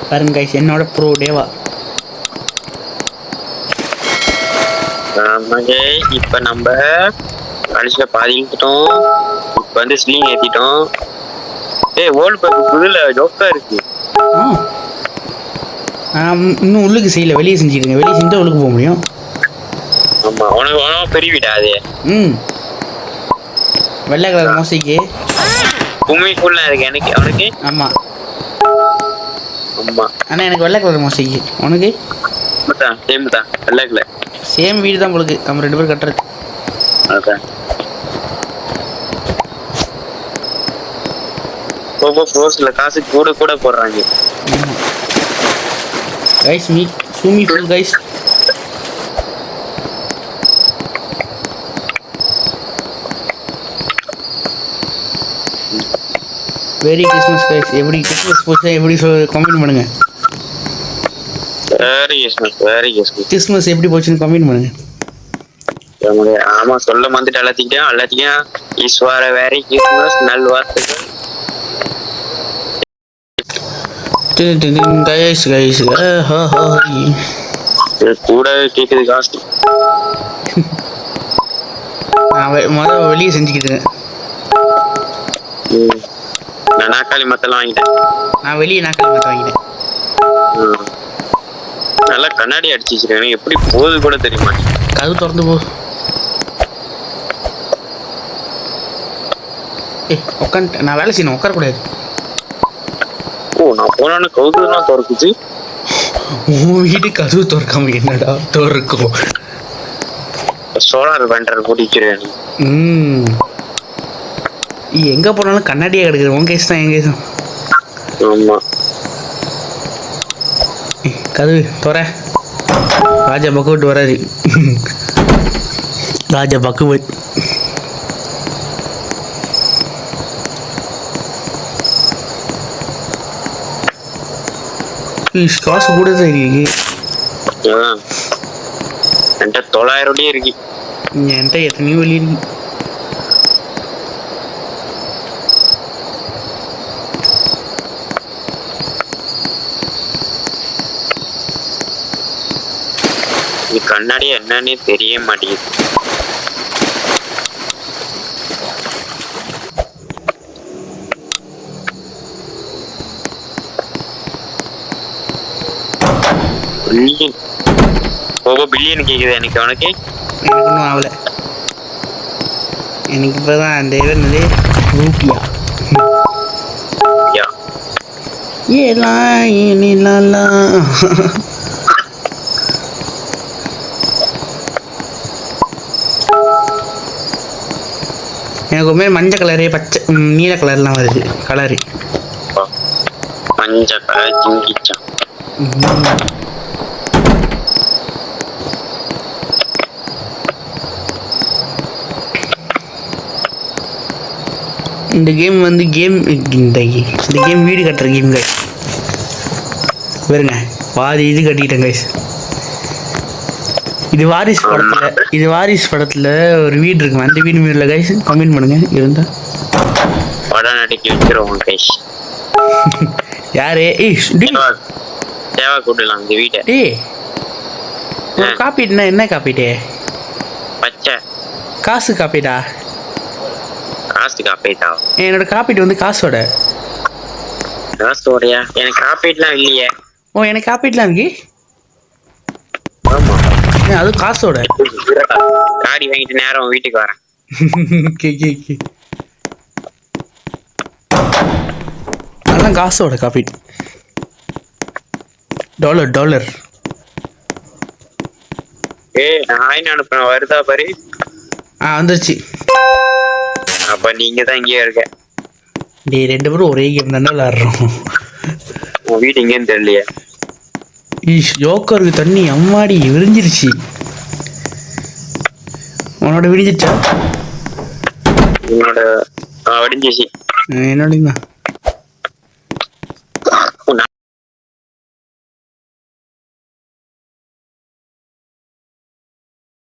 பாருங்க கைஸ், என்னோட ப்ரோ டேவா. இப்ப நம்ம கடைசியில பாதி இழுத்துட்டோம். இப்ப வந்து ஸ்லிங் ஏத்திட்டோம். ஓல்டு பேக் புதுல ஜோக்கா இருக்கு. இன்னும் உள்ளுக்கு செய்யல, வெளியே செஞ்சுக்கிடுங்க. வெளியே செஞ்சா உள்ளுக்கு போக முடியும். ஆமா, உனக்கு பெரிய வீடா அது? வெள்ளை கலர் மோசைக்கு ஸ்விம்மிங் பூல்லாம் இருக்கு எனக்கு. அவனுக்கு ஆமா ஆமா. ஆனா எனக்கு வெள்ளை கலர் மோசைக்கு. உனக்கு சேம் தான், வெள்ளை கலர். சேம் வீடு தான் உங்களுக்கு, நம்ம 2 பேரும் கட்டுறது. ப்ரோஸ்ல காசு கூட கூட போடுறாங்க. கைஸ் மீட் சூமி full guys. Very Christmas guys. எப்படி கிறிஸ்மஸ் போச்சா எப்படி கமெண்ட் பண்ணுங்க. வெரி கிறிஸ்மஸ் எப்படி போச்சுன்னு கமெண்ட் பண்ணுங்க. ஆமா, சொல்ல வந்துட்டு எல்லாத்தையும் ஈஸ்வர வெரி கிறிஸ்மஸ் நல்வாழ்த்துக்கள். கைஸ் கைஸ் கூட கேக்குது காசு. நான் வெளியே செஞ்சுக்கிட்டேன். நான் நாக்காளி மத்தெல்லாம் வாங்கிட்டேன். நான் வெளியே நாக்காளி மத்த வாங்கிட்டேன். நல்லா கண்ணாடி அடிச்சு வச்சிருக்கேன். எப்படி போகுது கூட தெரியுமா? கதவு திறந்து போ. உட்காந்து நான் வேலை செய்யணும், உட்காரக்கூடாது. நான் போன கவுதுலாம் திறக்குது. உன் வீடு கதவு திறக்காம என்னடா திறக்கும்? சோலார் பேண்டர் போட்டிக்கிறேன். எங்க போனாலும் கண்ணாடியே கிடக்குது. உன் கேஸ் தான், என் கேஸ் தான். ஆமா, கதவு தோற. ராஜா பக்குவட் வராது. ராஜா பக்குவட். காசு கூட தான் இருக்கு. என்கிட்ட 900 இருக்கு. என்கிட்ட எத்தனையோ வெளியே இருக்கு. கண்ணாடி என்னன்னே தெரிய மாட்டேங்குது. பில்லியன் கேக்குது எனக்கு. அவனுக்கு எனக்கு ஒன்றும் ஆகலை. எனக்கு இப்போதான் அந்த இது ரூபியா ஏலாம் எனக்கு ஒரு மஞ்சள் கலரு, பச்சை, நீல கலர்லாம் வருது. கலரு மஞ்சள் கலர் ஜிங்கிச்சான். இந்த கேம் வந்து இந்த கேம் வீடு கட்டுற கேம் கைஸ். பாருங்க, பாதி இது கட்டிட்டேன் கைஸ். இது வாரிஸ் படத்துல ஒரு வீடு இருக்கு. அந்த வீடு மீறல கைஸ். கமெண்ட் பண்ணுங்க இருந்தா படம் நடிக்க வச்சிருவோம் கைஸ். யாரு? தேவா கூடலாம் இந்த வீட்டை. காப்பீடுனா என்ன காப்பீடு? பச்சை காசு காப்பீடா? காசு காப்பீடா? என்னோட காப்பீடு வந்து காசோடையா? எனக்கு காப்பீட்லாம் இல்லையே. எனக்கு காப்பீட்லாம் இருக்கு. ஆமா, அது காசோட. காடி வாங்கிட்டு நேரம் வீட்டுக்கு வரேன். அதான் காசோட காப்பீடு. டாலர். நான் அனுப்புறேன், வருதா பாரு. வந்துருச்சு. அப்ப நீங்க தான் இங்கேயே இருக்க. 2 பேரும் ஒரே கேம் தானே விளையாடுறோம். உன் வீடு இங்கேன்னு தெரியலையே. ஜோக்கருக்கு தண்ணி அம்மாடி விரிஞ்சிருச்சு. உன்னோட விடிஞ்சிச்சா? என்னோட விடிஞ்சிச்சு. என்னோட